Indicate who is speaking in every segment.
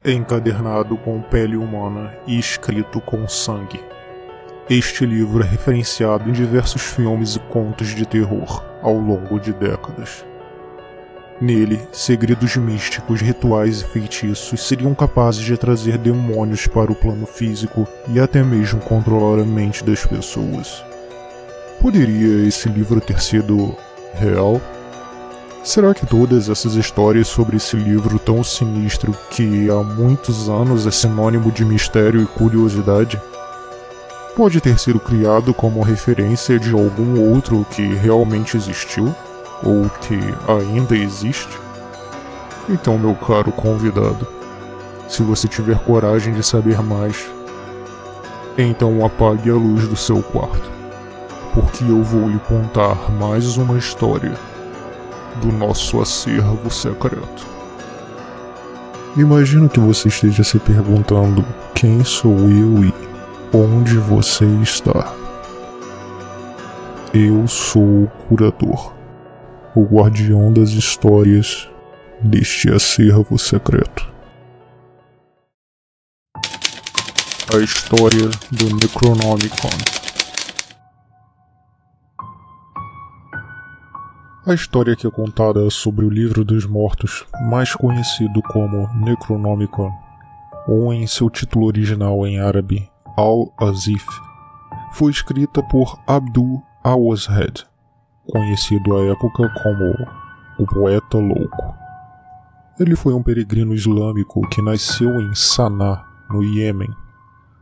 Speaker 1: encadernado com pele humana e escrito com sangue. Este livro é referenciado em diversos filmes e contos de terror ao longo de décadas. Nele, segredos místicos, rituais e feitiços seriam capazes de trazer demônios para o plano físico e até mesmo controlar a mente das pessoas. Poderia esse livro ter sido real? Será que todas essas histórias sobre esse livro tão sinistro que há muitos anos é sinônimo de mistério e curiosidade? Pode ter sido criado como referência de algum outro que realmente existiu? Ou que ainda existe? Então, meu caro convidado, se você tiver coragem de saber mais, então apague a luz do seu quarto, porque eu vou lhe contar mais uma história do nosso acervo secreto. Imagino que você esteja se perguntando quem sou eu e onde você está. Eu sou o curador, o guardião das histórias deste acervo secreto. A história do Necronomicon. A história que é contada sobre o Livro dos Mortos, mais conhecido como Necronomicon, ou em seu título original em árabe, Al-Azif, foi escrita por Abdul Awazhed, conhecido à época como o Poeta Louco. Ele foi um peregrino islâmico que nasceu em Saná, no Iêmen.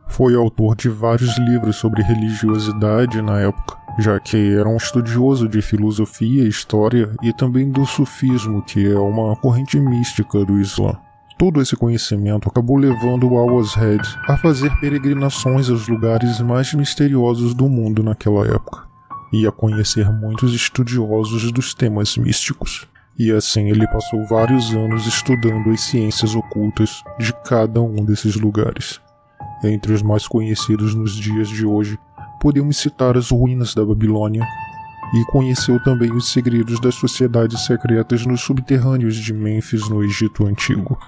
Speaker 1: Foi autor de vários livros sobre religiosidade na época, já que era um estudioso de filosofia, história e também do sufismo, que é uma corrente mística do Islã. Todo esse conhecimento acabou levando Awazhed a fazer peregrinações aos lugares mais misteriosos do mundo naquela época, e a conhecer muitos estudiosos dos temas místicos. E assim ele passou vários anos estudando as ciências ocultas de cada um desses lugares. Entre os mais conhecidos nos dias de hoje, podemos citar as ruínas da Babilônia, e conheceu também os segredos das sociedades secretas nos subterrâneos de Mênfis, no Egito Antigo.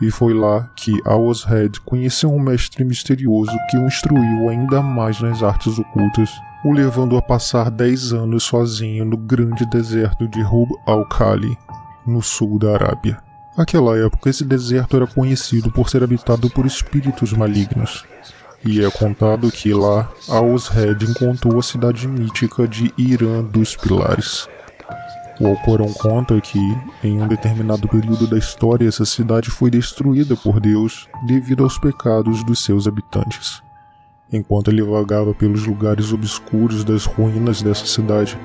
Speaker 1: E foi lá que Awazhed conheceu um mestre misterioso que o instruiu ainda mais nas artes ocultas, o levando a passar 10 anos sozinho no grande deserto de Rub al-Khali, no sul da Arábia. Naquela época, esse deserto era conhecido por ser habitado por espíritos malignos, e é contado que lá Awazhed encontrou a cidade mítica de Irã dos Pilares. O Alcorão conta que, em um determinado período da história, essa cidade foi destruída por Deus devido aos pecados dos seus habitantes. Enquanto ele vagava pelos lugares obscuros das ruínas dessa cidade,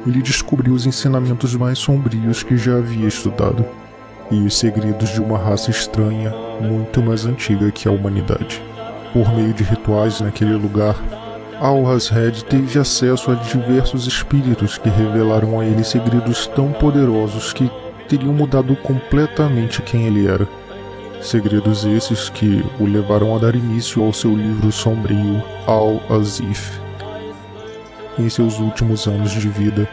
Speaker 1: ele descobriu os ensinamentos mais sombrios que já havia estudado, e os segredos de uma raça estranha, muito mais antiga que a humanidade. Por meio de rituais naquele lugar, Awazhed teve acesso a diversos espíritos que revelaram a ele segredos tão poderosos que teriam mudado completamente quem ele era. Segredos esses que o levaram a dar início ao seu livro sombrio, Al-Azif. Em seus últimos anos de vida,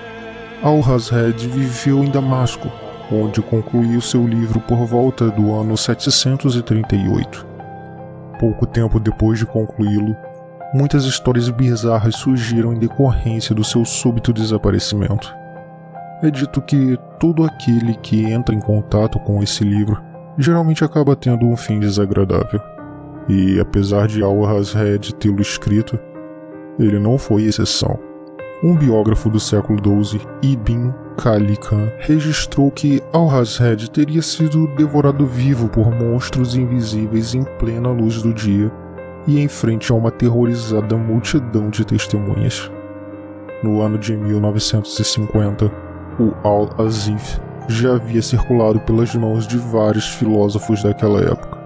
Speaker 1: Awazhed viveu em Damasco, onde concluiu seu livro por volta do ano 738. Pouco tempo depois de concluí-lo, muitas histórias bizarras surgiram em decorrência do seu súbito desaparecimento. É dito que todo aquele que entra em contato com esse livro geralmente acaba tendo um fim desagradável. E apesar de Awazhed tê-lo escrito, ele não foi exceção. Um biógrafo do século XII, Ibn Khaldun, registrou que Awazhed teria sido devorado vivo por monstros invisíveis em plena luz do dia e em frente a uma aterrorizada multidão de testemunhas. No ano de 1950, o Al-Azif já havia circulado pelas mãos de vários filósofos daquela época,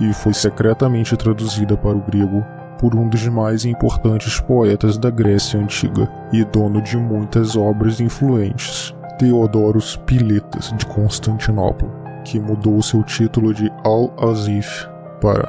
Speaker 1: e foi secretamente traduzida para o grego por um dos mais importantes poetas da Grécia Antiga e dono de muitas obras influentes, Theodoros Piletas de Constantinopla, que mudou seu título de Al-Azif para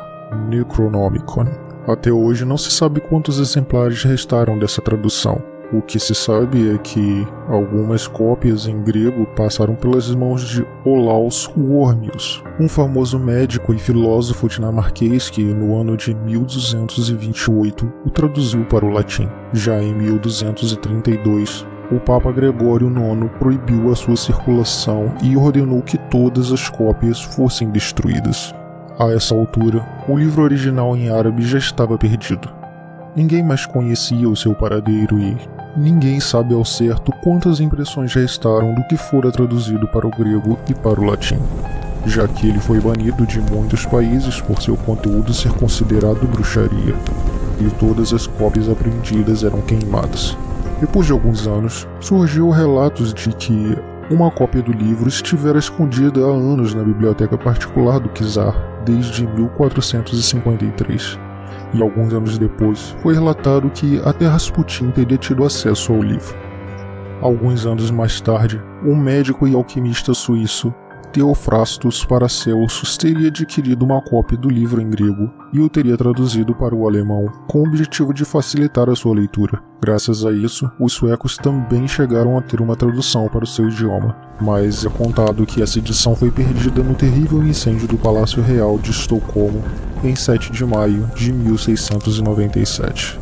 Speaker 1: Necronomicon. Até hoje não se sabe quantos exemplares restaram dessa tradução, O que se sabe é que algumas cópias em grego passaram pelas mãos de Olaus Wormius, um famoso médico e filósofo dinamarquês que, no ano de 1228, o traduziu para o latim. Já em 1232, o Papa Gregório IX proibiu a sua circulação e ordenou que todas as cópias fossem destruídas. A essa altura, o livro original em árabe já estava perdido. Ninguém mais conhecia o seu paradeiro e ninguém sabe ao certo quantas impressões restaram do que fora traduzido para o grego e para o latim, já que ele foi banido de muitos países por seu conteúdo ser considerado bruxaria, e todas as cópias apreendidas eram queimadas. Depois de alguns anos, surgiu relatos de que uma cópia do livro estivera escondida há anos na biblioteca particular do czar, desde 1453. E alguns anos depois, foi relatado que até Rasputin teria tido acesso ao livro. Alguns anos mais tarde, um médico e alquimista suíço, Theophrastus Paracelsus, teria adquirido uma cópia do livro em grego e o teria traduzido para o alemão, com o objetivo de facilitar a sua leitura. Graças a isso, os suecos também chegaram a ter uma tradução para o seu idioma, mas é contado que essa edição foi perdida no terrível incêndio do Palácio Real de Estocolmo em 7 de maio de 1697.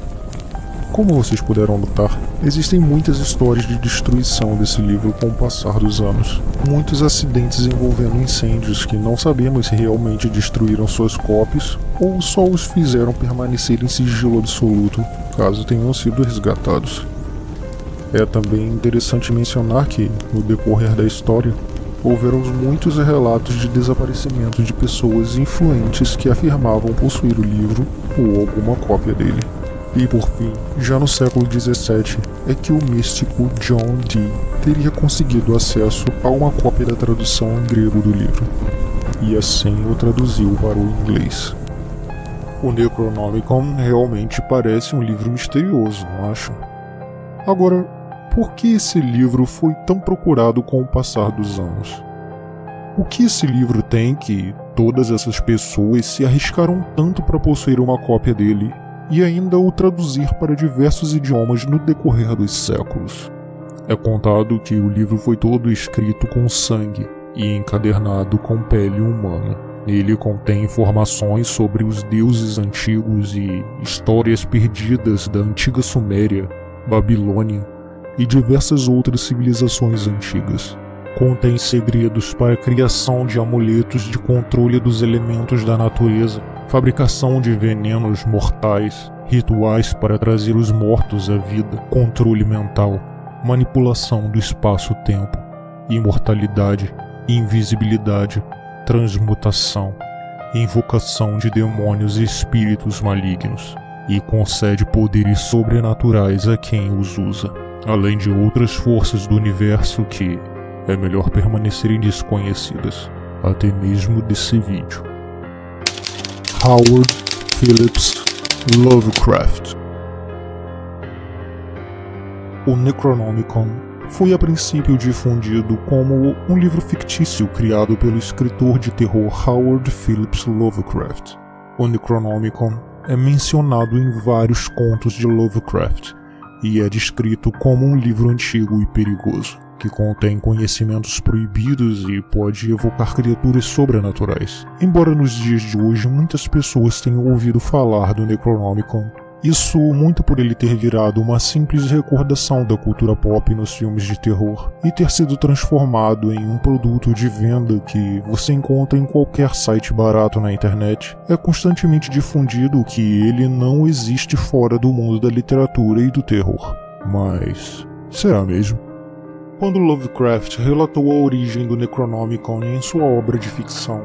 Speaker 1: Como vocês puderam notar, existem muitas histórias de destruição desse livro com o passar dos anos. Muitos acidentes envolvendo incêndios que não sabemos se realmente destruíram suas cópias ou só os fizeram permanecer em sigilo absoluto, caso tenham sido resgatados. É também interessante mencionar que, no decorrer da história, houveram muitos relatos de desaparecimento de pessoas influentes que afirmavam possuir o livro ou alguma cópia dele. E por fim, já no século XVII, é que o místico John Dee teria conseguido acesso a uma cópia da tradução em grego do livro, e assim o traduziu para o inglês. O Necronomicon realmente parece um livro misterioso, não acham? Agora, por que esse livro foi tão procurado com o passar dos anos? O que esse livro tem que todas essas pessoas se arriscaram tanto para possuir uma cópia dele e ainda o traduzir para diversos idiomas no decorrer dos séculos? É contado que o livro foi todo escrito com sangue e encadernado com pele humana. Ele contém informações sobre os deuses antigos e histórias perdidas da antiga Suméria, Babilônia e diversas outras civilizações antigas. Contém segredos para a criação de amuletos de controle dos elementos da natureza, fabricação de venenos mortais, rituais para trazer os mortos à vida, controle mental, manipulação do espaço-tempo, imortalidade, invisibilidade, transmutação, invocação de demônios e espíritos malignos, e concede poderes sobrenaturais a quem os usa, além de outras forças do universo que é melhor permanecerem desconhecidas, até mesmo desse vídeo. Howard Phillips Lovecraft. O Necronomicon foi a princípio difundido como um livro fictício criado pelo escritor de terror Howard Phillips Lovecraft. O Necronomicon é mencionado em vários contos de Lovecraft e é descrito como um livro antigo e perigoso, que contém conhecimentos proibidos e pode evocar criaturas sobrenaturais. Embora nos dias de hoje muitas pessoas tenham ouvido falar do Necronomicon, isso muito por ele ter virado uma simples recordação da cultura pop nos filmes de terror e ter sido transformado em um produto de venda que você encontra em qualquer site barato na internet, é constantemente difundido que ele não existe fora do mundo da literatura e do terror. Mas será mesmo? Quando Lovecraft relatou a origem do Necronomicon em sua obra de ficção,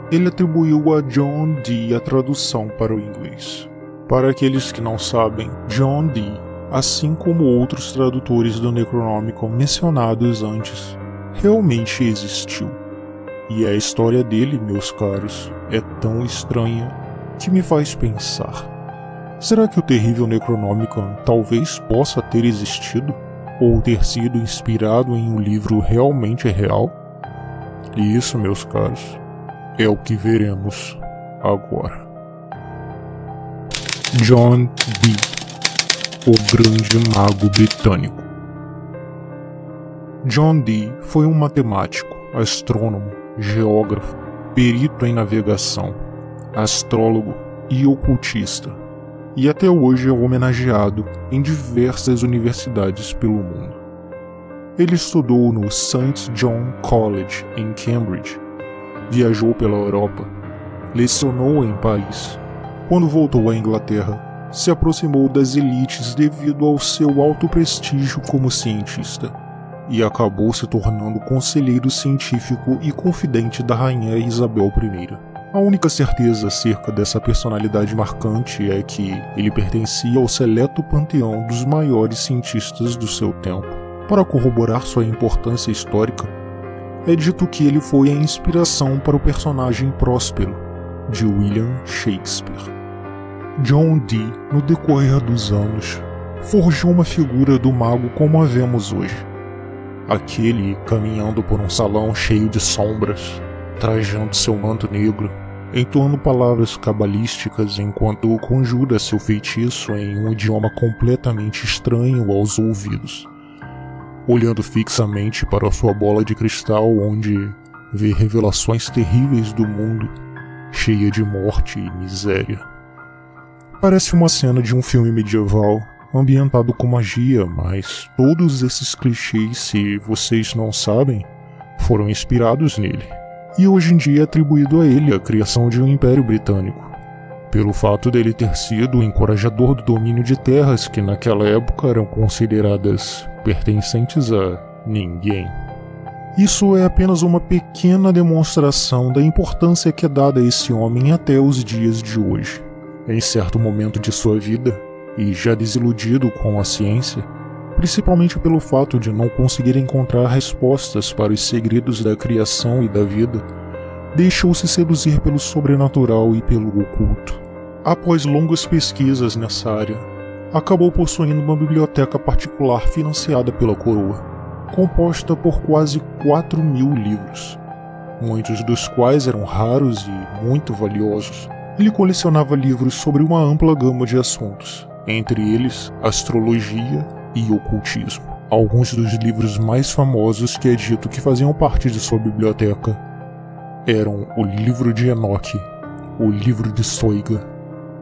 Speaker 1: ele atribuiu a John Dee a tradução para o inglês. Para aqueles que não sabem, John Dee, assim como outros tradutores do Necronomicon mencionados antes, realmente existiu. E a história dele, meus caros, é tão estranha que me faz pensar: será que o terrível Necronomicon talvez possa ter existido? Ou ter sido inspirado em um livro realmente real? E isso, meus caros, é o que veremos agora. John Dee. o grande mago britânico. John Dee foi um matemático, astrônomo, geógrafo, perito em navegação, astrólogo e ocultista, e até hoje é homenageado em diversas universidades pelo mundo. Ele estudou no St. John College, em Cambridge, viajou pela Europa, lecionou em Paris. Quando voltou à Inglaterra, se aproximou das elites devido ao seu alto prestígio como cientista, e acabou se tornando conselheiro científico e confidente da rainha Isabel I. A única certeza acerca dessa personalidade marcante é que ele pertencia ao seleto panteão dos maiores cientistas do seu tempo. Para corroborar sua importância histórica, é dito que ele foi a inspiração para o personagem Próspero, de William Shakespeare. John Dee, no decorrer dos anos, forjou uma figura do mago como a vemos hoje. Aquele caminhando por um salão cheio de sombras, trajando seu manto negro, entoando palavras cabalísticas enquanto conjura seu feitiço em um idioma completamente estranho aos ouvidos, olhando fixamente para sua bola de cristal onde vê revelações terríveis do mundo, cheia de morte e miséria. Parece uma cena de um filme medieval, ambientado com magia, mas todos esses clichês, se vocês não sabem, foram inspirados nele. E hoje em dia é atribuído a ele a criação de um Império Britânico, pelo fato dele ter sido o encorajador do domínio de terras que naquela época eram consideradas pertencentes a ninguém. Isso é apenas uma pequena demonstração da importância que é dada a esse homem até os dias de hoje. Em certo momento de sua vida, e já desiludido com a ciência, principalmente pelo fato de não conseguir encontrar respostas para os segredos da criação e da vida, deixou-se seduzir pelo sobrenatural e pelo oculto. Após longas pesquisas nessa área, acabou possuindo uma biblioteca particular financiada pela coroa, composta por quase 4.000 livros, muitos dos quais eram raros e muito valiosos. Ele colecionava livros sobre uma ampla gama de assuntos, entre eles astrologia e ocultismo. Alguns dos livros mais famosos que é dito que faziam parte de sua biblioteca eram o livro de Enoque, o livro de Soiga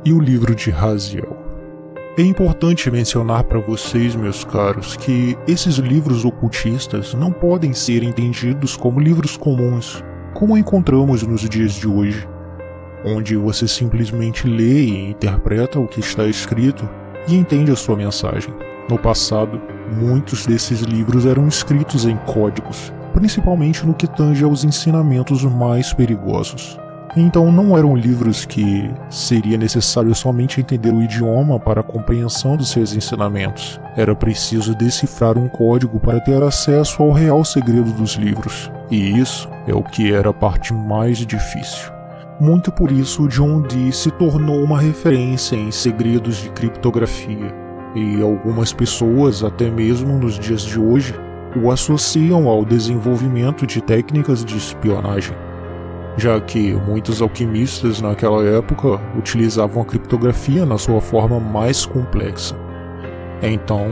Speaker 1: e o livro de Raziel. É importante mencionar para vocês, meus caros, que esses livros ocultistas não podem ser entendidos como livros comuns, como encontramos nos dias de hoje, onde você simplesmente lê e interpreta o que está escrito e entende a sua mensagem. No passado, muitos desses livros eram escritos em códigos, principalmente no que tange aos ensinamentos mais perigosos. Então não eram livros que seria necessário somente entender o idioma para a compreensão dos seus ensinamentos. Era preciso decifrar um código para ter acesso ao real segredo dos livros, e isso é o que era a parte mais difícil. Muito por isso, John Dee se tornou uma referência em segredos de criptografia, e algumas pessoas, até mesmo nos dias de hoje, o associam ao desenvolvimento de técnicas de espionagem, já que muitos alquimistas naquela época utilizavam a criptografia na sua forma mais complexa. Então,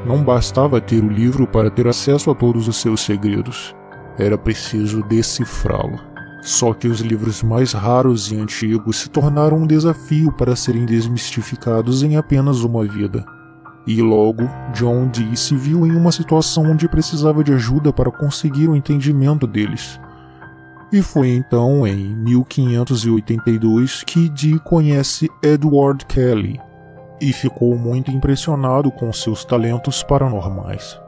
Speaker 1: não bastava ter o livro para ter acesso a todos os seus segredos, era preciso decifrá-lo. Só que os livros mais raros e antigos se tornaram um desafio para serem desmistificados em apenas uma vida. E logo, John Dee se viu em uma situação onde precisava de ajuda para conseguir o entendimento deles. E foi então, em 1582, que Dee conhece Edward Kelly e ficou muito impressionado com seus talentos paranormais.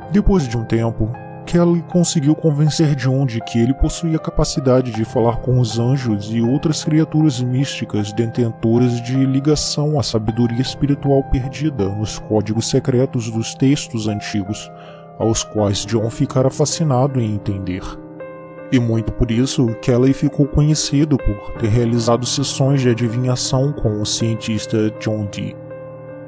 Speaker 1: Depois de um tempo, Kelly conseguiu convencer John de que ele possuía a capacidade de falar com os anjos e outras criaturas místicas detentoras de ligação à sabedoria espiritual perdida nos códigos secretos dos textos antigos, aos quais John ficara fascinado em entender. E muito por isso, Kelly ficou conhecido por ter realizado sessões de adivinhação com o cientista John Dee,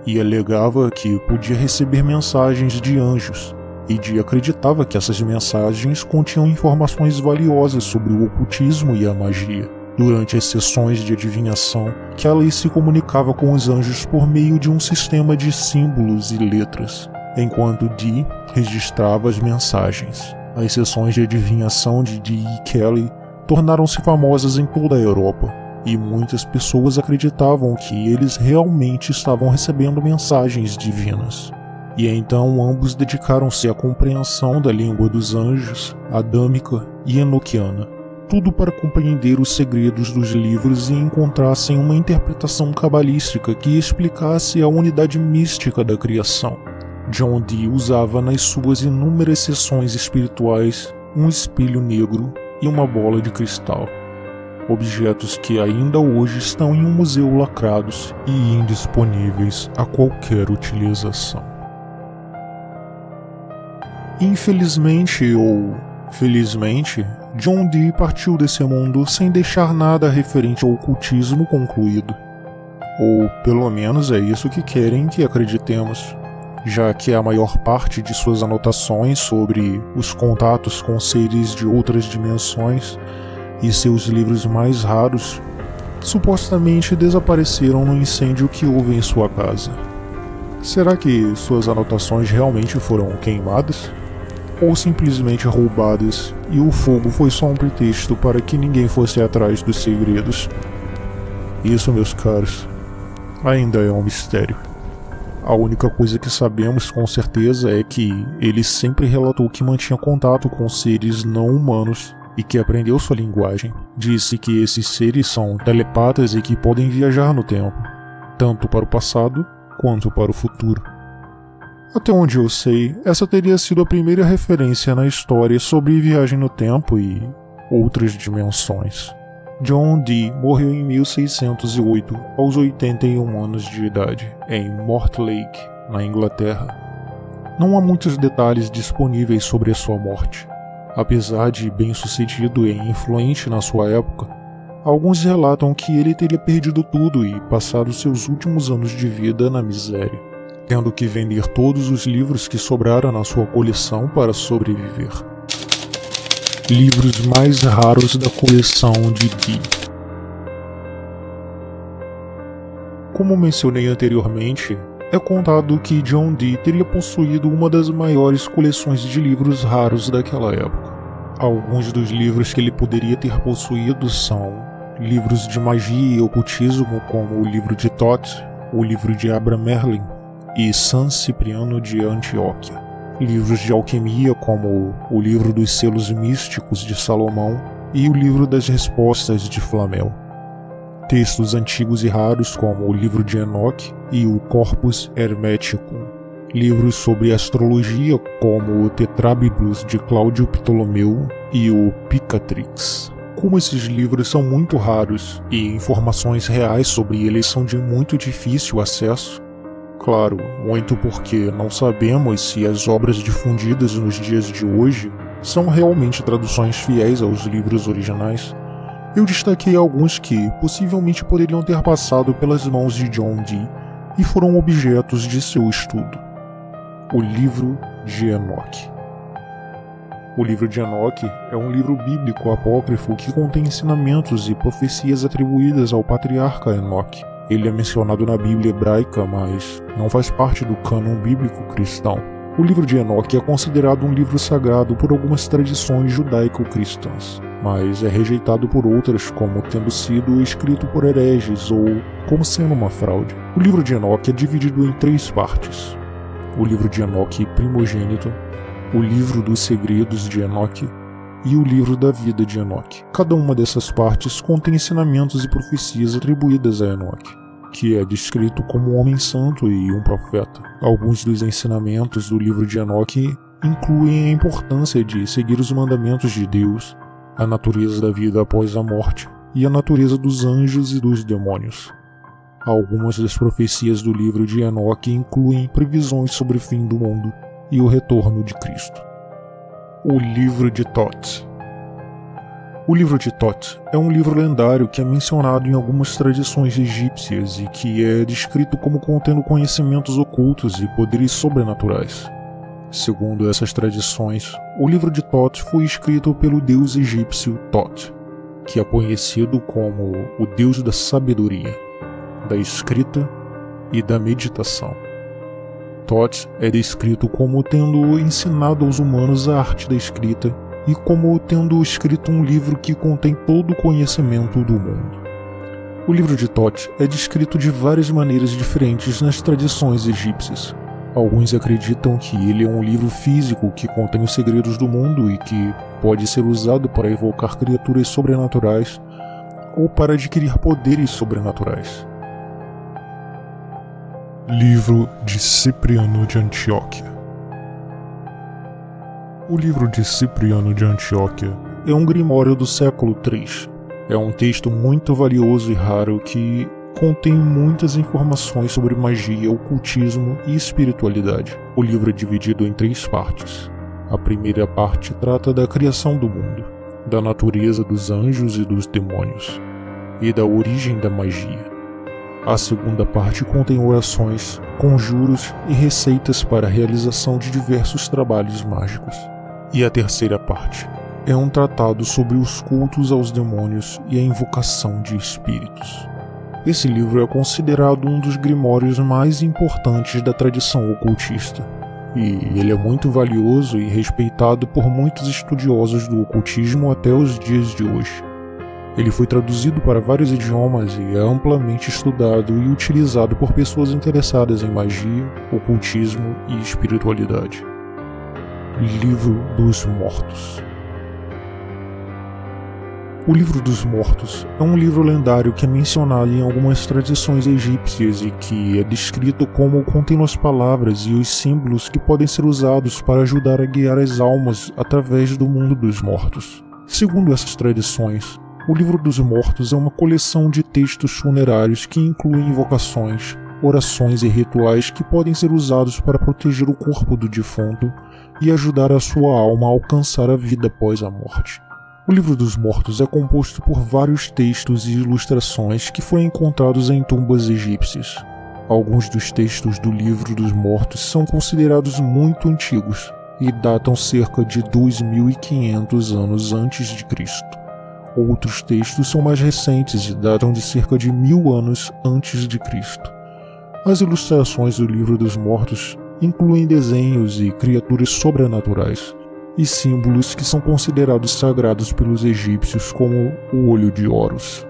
Speaker 1: e alegava que podia receber mensagens de anjos, e Dee acreditava que essas mensagens continham informações valiosas sobre o ocultismo e a magia. durante as sessões de adivinhação, que Alice se comunicava com os anjos por meio de um sistema de símbolos e letras, enquanto Dee registrava as mensagens. As sessões de adivinhação de Dee e Kelly tornaram-se famosas em toda a Europa, e muitas pessoas acreditavam que eles realmente estavam recebendo mensagens divinas. E então ambos dedicaram-se à compreensão da língua dos anjos, adâmica e enoquiana, tudo para compreender os segredos dos livros e encontrassem uma interpretação cabalística que explicasse a unidade mística da criação. John Dee usava nas suas inúmeras sessões espirituais um espelho negro e uma bola de cristal, objetos que ainda hoje estão em um museu lacrados e indisponíveis a qualquer utilização. Infelizmente ou felizmente, John Dee partiu desse mundo sem deixar nada referente ao ocultismo concluído. Ou pelo menos é isso que querem que acreditemos, já que a maior parte de suas anotações sobre os contatos com seres de outras dimensões e seus livros mais raros supostamente desapareceram no incêndio que houve em sua casa. Será que suas anotações realmente foram queimadas? Ou simplesmente roubadas e o fogo foi só um pretexto para que ninguém fosse atrás dos segredos? Isso, meus caros, ainda é um mistério. A única coisa que sabemos com certeza é que ele sempre relatou que mantinha contato com seres não humanos e que aprendeu sua linguagem. Disse que esses seres são telepatas e que podem viajar no tempo, tanto para o passado quanto para o futuro. Até onde eu sei, essa teria sido a primeira referência na história sobre viagem no tempo e outras dimensões. John Dee morreu em 1608, aos 81 anos de idade, em Mortlake, na Inglaterra. Não há muitos detalhes disponíveis sobre a sua morte. Apesar de bem-sucedido e influente na sua época, alguns relatam que ele teria perdido tudo e passado seus últimos anos de vida na miséria, tendo que vender todos os livros que sobraram na sua coleção para sobreviver. Livros mais raros da coleção de Dee. Como mencionei anteriormente, é contado que John Dee teria possuído uma das maiores coleções de livros raros daquela época. Alguns dos livros que ele poderia ter possuído são livros de magia e ocultismo, como o livro de Thoth, o livro de Abraham Merlin e San Cipriano de Antioquia. Livros de alquimia, como o livro dos selos místicos de Salomão e o livro das respostas de Flamel. Textos antigos e raros, como o livro de Enoque e o Corpus Hermeticum. Livros sobre astrologia, como o Tetrabiblos de Cláudio Ptolomeu e o Picatrix. Como esses livros são muito raros e informações reais sobre eles são de muito difícil acesso, claro, muito porque não sabemos se as obras difundidas nos dias de hoje são realmente traduções fiéis aos livros originais, eu destaquei alguns que possivelmente poderiam ter passado pelas mãos de John Dee e foram objetos de seu estudo. O livro de Enoque. O livro de Enoque é um livro bíblico apócrifo que contém ensinamentos e profecias atribuídas ao patriarca Enoque. Ele é mencionado na Bíblia hebraica, mas não faz parte do cânon bíblico cristão. O livro de Enoque é considerado um livro sagrado por algumas tradições judaico-cristãs, mas é rejeitado por outras como tendo sido escrito por hereges ou como sendo uma fraude. O livro de Enoque é dividido em 3 partes. O livro de Enoque primogênito, o livro dos segredos de Enoque e o livro da vida de Enoque. Cada uma dessas partes contém ensinamentos e profecias atribuídas a Enoque, que é descrito como um homem santo e um profeta. Alguns dos ensinamentos do livro de Enoque incluem a importância de seguir os mandamentos de Deus, a natureza da vida após a morte e a natureza dos anjos e dos demônios. Algumas das profecias do livro de Enoque incluem previsões sobre o fim do mundo e o retorno de Cristo. O livro de Thoth. O livro de Thoth é um livro lendário que é mencionado em algumas tradições egípcias e que é descrito como contendo conhecimentos ocultos e poderes sobrenaturais. Segundo essas tradições, o livro de Thoth foi escrito pelo deus egípcio Thoth, que é conhecido como o deus da sabedoria, da escrita e da meditação. Thoth é descrito como tendo ensinado aos humanos a arte da escrita e como tendo escrito um livro que contém todo o conhecimento do mundo. O livro de Thoth é descrito de várias maneiras diferentes nas tradições egípcias. Alguns acreditam que ele é um livro físico que contém os segredos do mundo e que pode ser usado para evocar criaturas sobrenaturais ou para adquirir poderes sobrenaturais. Livro de Cipriano de Antioquia. O livro de Cipriano de Antioquia é um grimório do século III. É um texto muito valioso e raro que contém muitas informações sobre magia, ocultismo e espiritualidade. O livro é dividido em 3 partes. A primeira parte trata da criação do mundo, da natureza dos anjos e dos demônios, e da origem da magia. A segunda parte contém orações, conjuros e receitas para a realização de diversos trabalhos mágicos. E a terceira parte é um tratado sobre os cultos aos demônios e a invocação de espíritos. Esse livro é considerado um dos grimórios mais importantes da tradição ocultista, e ele é muito valioso e respeitado por muitos estudiosos do ocultismo até os dias de hoje. Ele foi traduzido para vários idiomas e é amplamente estudado e utilizado por pessoas interessadas em magia, ocultismo e espiritualidade. Livro dos Mortos. O Livro dos Mortos é um livro lendário que é mencionado em algumas tradições egípcias e que é descrito como contendo as palavras e os símbolos que podem ser usados para ajudar a guiar as almas através do mundo dos mortos. Segundo essas tradições, o Livro dos Mortos é uma coleção de textos funerários que incluem invocações, orações e rituais que podem ser usados para proteger o corpo do defunto e ajudar a sua alma a alcançar a vida após a morte. O Livro dos Mortos é composto por vários textos e ilustrações que foram encontrados em tumbas egípcias. Alguns dos textos do Livro dos Mortos são considerados muito antigos e datam cerca de 2.500 anos antes de Cristo. Outros textos são mais recentes e datam de cerca de 1.000 anos antes de Cristo. As ilustrações do Livro dos Mortos incluem desenhos e criaturas sobrenaturais, e símbolos que são considerados sagrados pelos egípcios, como o olho de Horus.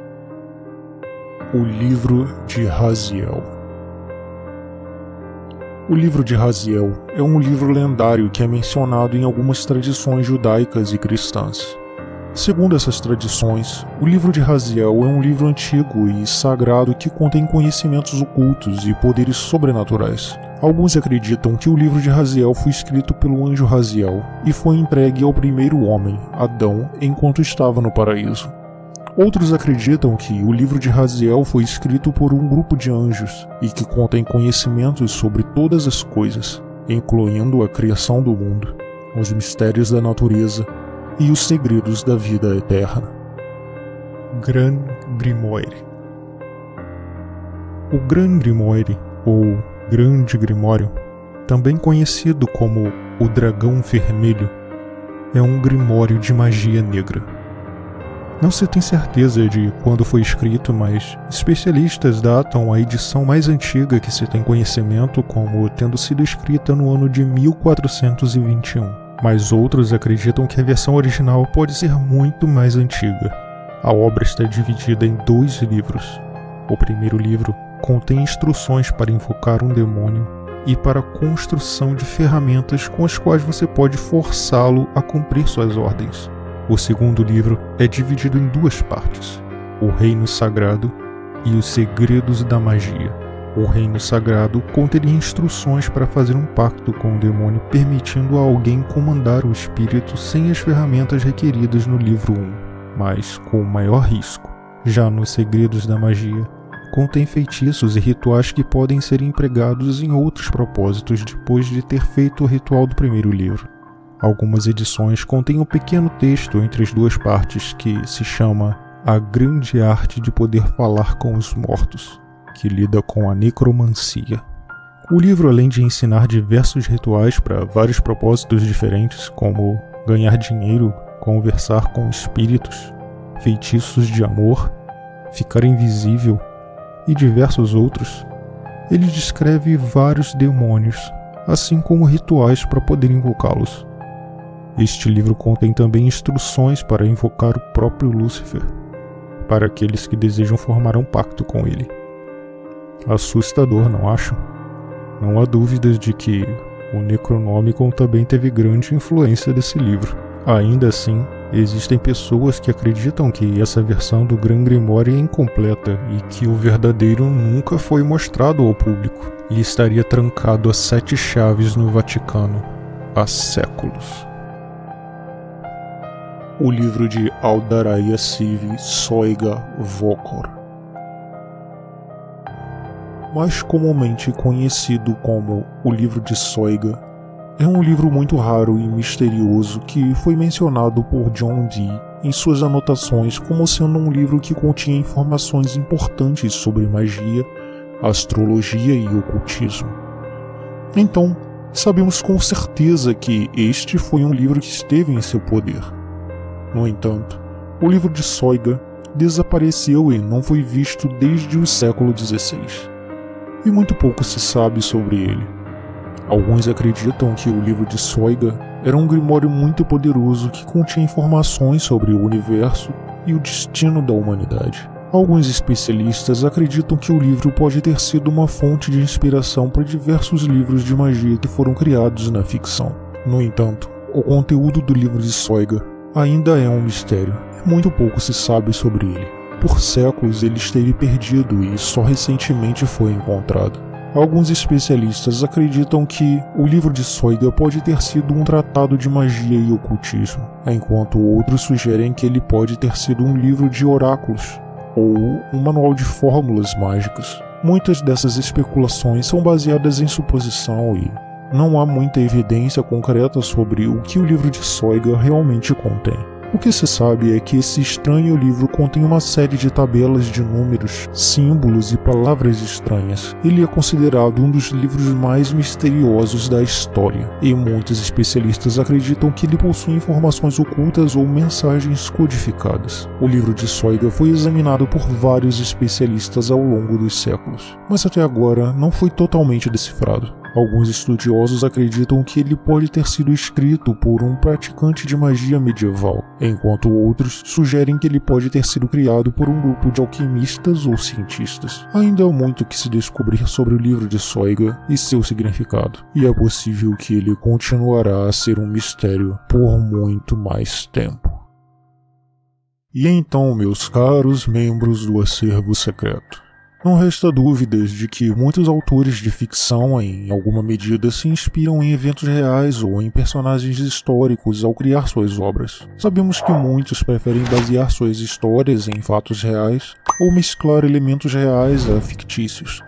Speaker 1: O Livro de Raziel. O Livro de Raziel é um livro lendário que é mencionado em algumas tradições judaicas e cristãs. Segundo essas tradições, o Livro de Raziel é um livro antigo e sagrado que contém conhecimentos ocultos e poderes sobrenaturais. Alguns acreditam que o Livro de Raziel foi escrito pelo anjo Raziel e foi entregue ao primeiro homem, Adão, enquanto estava no paraíso. Outros acreditam que o Livro de Raziel foi escrito por um grupo de anjos e que contém conhecimentos sobre todas as coisas, incluindo a criação do mundo, os mistérios da natureza e os segredos da vida eterna. Gran Grimoire. O Gran Grimoire, ou Grande Grimório, também conhecido como o Dragão Vermelho, é um grimório de magia negra. Não se tem certeza de quando foi escrito, mas especialistas datam a edição mais antiga que se tem conhecimento como tendo sido escrita no ano de 1421, mas outros acreditam que a versão original pode ser muito mais antiga. A obra está dividida em 2 livros. O primeiro livro contém instruções para invocar um demônio e para a construção de ferramentas com as quais você pode forçá-lo a cumprir suas ordens. O segundo livro é dividido em 2 partes: o Reino Sagrado e os Segredos da Magia. O Reino Sagrado conteria instruções para fazer um pacto com o demônio, permitindo a alguém comandar o espírito sem as ferramentas requeridas no livro 1, mas com maior risco. Já nos Segredos da Magia, contém feitiços e rituais que podem ser empregados em outros propósitos depois de ter feito o ritual do primeiro livro. Algumas edições contêm um pequeno texto entre as 2 partes que se chama A Grande Arte de Poder Falar com os Mortos, que lida com a necromancia. O livro, além de ensinar diversos rituais para vários propósitos diferentes, como ganhar dinheiro, conversar com espíritos, feitiços de amor, ficar invisível e diversos outros, ele descreve vários demônios, assim como rituais para poder invocá-los. Este livro contém também instruções para invocar o próprio Lúcifer, para aqueles que desejam formar um pacto com ele. Assustador, não acham? Não há dúvidas de que o Necronomicon também teve grande influência desse livro. Ainda assim, existem pessoas que acreditam que essa versão do Gran Grimoire é incompleta e que o verdadeiro nunca foi mostrado ao público e estaria trancado a 7 chaves no Vaticano há séculos. O livro de Aldaraia Sivi Soiga Vocor, mais comumente conhecido como o livro de Soiga, é um livro muito raro e misterioso que foi mencionado por John Dee em suas anotações como sendo um livro que continha informações importantes sobre magia, astrologia e ocultismo. Então, sabemos com certeza que este foi um livro que esteve em seu poder. No entanto, o livro de Soiga desapareceu e não foi visto desde o século XVI, e muito pouco se sabe sobre ele. Alguns acreditam que o livro de Soiga era um grimório muito poderoso que continha informações sobre o universo e o destino da humanidade. Alguns especialistas acreditam que o livro pode ter sido uma fonte de inspiração para diversos livros de magia que foram criados na ficção. No entanto, o conteúdo do livro de Soiga ainda é um mistério e muito pouco se sabe sobre ele. Por séculos ele esteve perdido e só recentemente foi encontrado. Alguns especialistas acreditam que o livro de Soiga pode ter sido um tratado de magia e ocultismo, enquanto outros sugerem que ele pode ter sido um livro de oráculos ou um manual de fórmulas mágicas. Muitas dessas especulações são baseadas em suposição e não há muita evidência concreta sobre o que o livro de Soiga realmente contém. O que se sabe é que esse estranho livro contém uma série de tabelas de números, símbolos e palavras estranhas. Ele é considerado um dos livros mais misteriosos da história, e muitos especialistas acreditam que ele possui informações ocultas ou mensagens codificadas. O livro de Soiga foi examinado por vários especialistas ao longo dos séculos, mas até agora não foi totalmente decifrado. Alguns estudiosos acreditam que ele pode ter sido escrito por um praticante de magia medieval, enquanto outros sugerem que ele pode ter sido criado por um grupo de alquimistas ou cientistas. Ainda há muito que se descobrir sobre o livro de Soiga e seu significado, e é possível que ele continuará a ser um mistério por muito mais tempo. E então, meus caros membros do Acervo Secreto, não resta dúvidas de que muitos autores de ficção, em alguma medida, se inspiram em eventos reais ou em personagens históricos ao criar suas obras. Sabemos que muitos preferem basear suas histórias em fatos reais ou mesclar elementos reais a fictícios,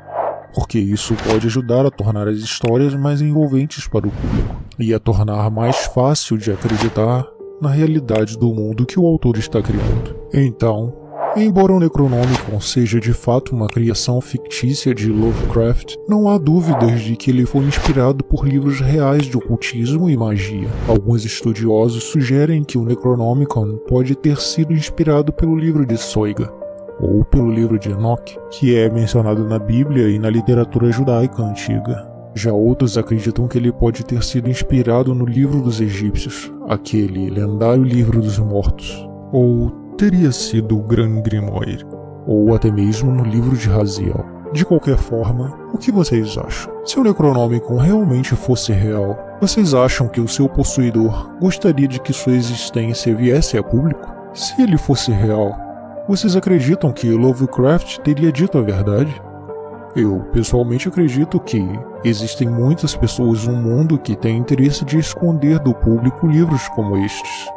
Speaker 1: porque isso pode ajudar a tornar as histórias mais envolventes para o público e a tornar mais fácil de acreditar na realidade do mundo que o autor está criando. Então, embora o Necronomicon seja de fato uma criação fictícia de Lovecraft, não há dúvidas de que ele foi inspirado por livros reais de ocultismo e magia. Alguns estudiosos sugerem que o Necronomicon pode ter sido inspirado pelo livro de Soiga, ou pelo livro de Enoch, que é mencionado na Bíblia e na literatura judaica antiga. Já outros acreditam que ele pode ter sido inspirado no livro dos egípcios, aquele lendário livro dos mortos, ou teria sido o Gran Grimoire, ou até mesmo no livro de Raziel. De qualquer forma, o que vocês acham? Se o Necronomicon realmente fosse real, vocês acham que o seu possuidor gostaria de que sua existência viesse a público? Se ele fosse real, vocês acreditam que Lovecraft teria dito a verdade? Eu, pessoalmente, acredito que existem muitas pessoas no mundo que têm interesse de esconder do público livros como estes,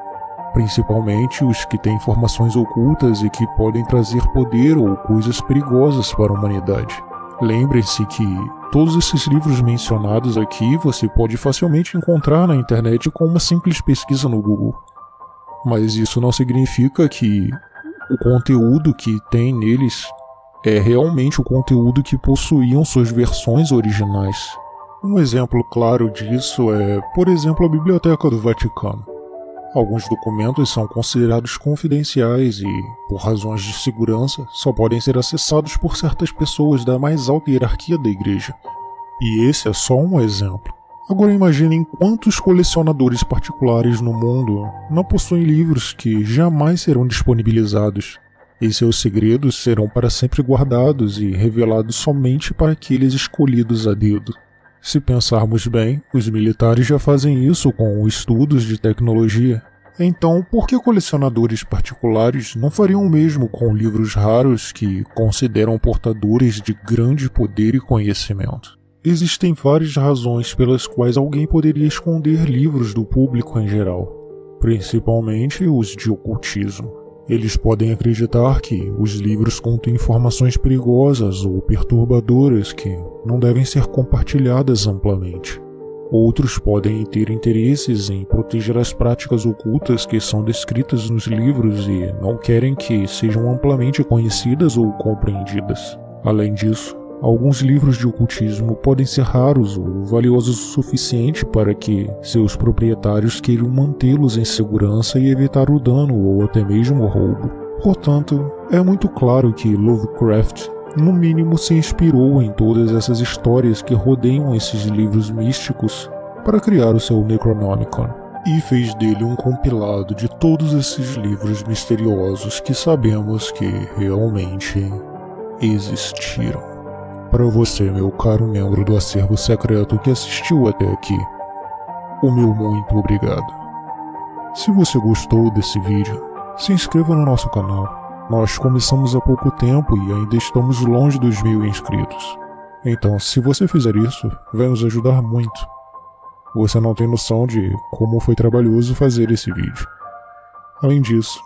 Speaker 1: principalmente os que têm informações ocultas e que podem trazer poder ou coisas perigosas para a humanidade. Lembrem-se que todos esses livros mencionados aqui você pode facilmente encontrar na internet com uma simples pesquisa no Google. Mas isso não significa que o conteúdo que tem neles é realmente o conteúdo que possuíam suas versões originais. Um exemplo claro disso é, por exemplo, a Biblioteca do Vaticano. Alguns documentos são considerados confidenciais e, por razões de segurança, só podem ser acessados por certas pessoas da mais alta hierarquia da igreja. E esse é só um exemplo. Agora imaginem quantos colecionadores particulares no mundo não possuem livros que jamais serão disponibilizados, e seus segredos serão para sempre guardados e revelados somente para aqueles escolhidos a dedo. Se pensarmos bem, os militares já fazem isso com estudos de tecnologia. Então, por que colecionadores particulares não fariam o mesmo com livros raros que consideram portadores de grande poder e conhecimento? Existem várias razões pelas quais alguém poderia esconder livros do público em geral, principalmente os de ocultismo. Eles podem acreditar que os livros contêm informações perigosas ou perturbadoras que não devem ser compartilhadas amplamente. Outros podem ter interesses em proteger as práticas ocultas que são descritas nos livros e não querem que sejam amplamente conhecidas ou compreendidas. Além disso, alguns livros de ocultismo podem ser raros ou valiosos o suficiente para que seus proprietários queiram mantê-los em segurança e evitar o dano ou até mesmo o roubo. Portanto, é muito claro que Lovecraft, no mínimo, se inspirou em todas essas histórias que rodeiam esses livros místicos para criar o seu Necronomicon, e fez dele um compilado de todos esses livros misteriosos que sabemos que realmente existiram. Para você, meu caro membro do acervo secreto que assistiu até aqui, o meu muito obrigado. Se você gostou desse vídeo, se inscreva no nosso canal. Nós começamos há pouco tempo e ainda estamos longe dos 1000 inscritos. Então, se você fizer isso, vai nos ajudar muito. Você não tem noção de como foi trabalhoso fazer esse vídeo. Além disso,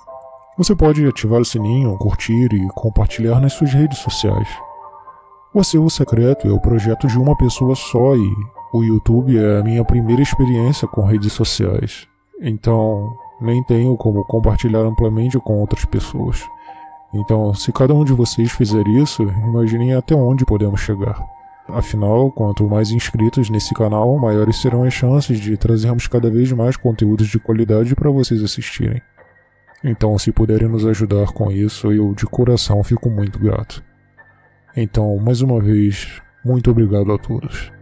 Speaker 1: você pode ativar o sininho, curtir e compartilhar nas suas redes sociais. O Acervo Secreto é o projeto de uma pessoa só e o YouTube é a minha primeira experiência com redes sociais. Então, nem tenho como compartilhar amplamente com outras pessoas. Então, se cada um de vocês fizer isso, imaginem até onde podemos chegar. Afinal, quanto mais inscritos nesse canal, maiores serão as chances de trazermos cada vez mais conteúdos de qualidade para vocês assistirem. Então, se puderem nos ajudar com isso, eu de coração fico muito grato. Então, mais uma vez, muito obrigado a todos.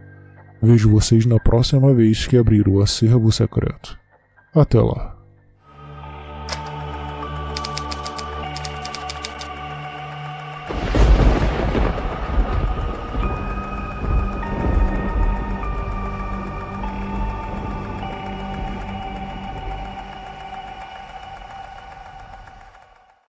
Speaker 1: Vejo vocês na próxima vez que abrir o Acervo Secreto. Até lá.